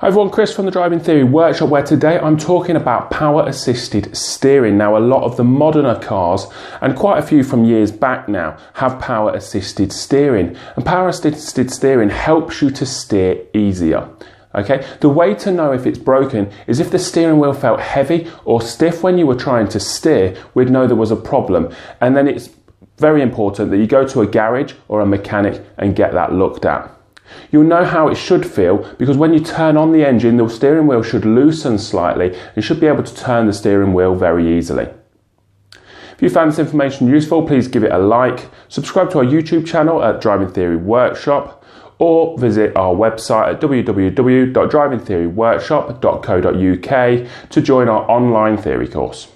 Hi everyone, Chris from the Driving Theory Workshop, where today I'm talking about power assisted steering. Now, a lot of the moderner cars, and quite a few from years back now, have power assisted steering. And power assisted steering helps you to steer easier. Okay, the way to know if it's broken is if the steering wheel felt heavy or stiff when you were trying to steer, we'd know there was a problem. And then it's very important that you go to a garage or a mechanic and get that looked at. You'll know how it should feel because when you turn on the engine, the steering wheel should loosen slightly. You should be able to turn the steering wheel very easily. If you found this information useful, please give it a like, subscribe to our YouTube channel at Driving Theory Workshop, or visit our website at www.drivingtheoryworkshop.co.uk to join our online theory course.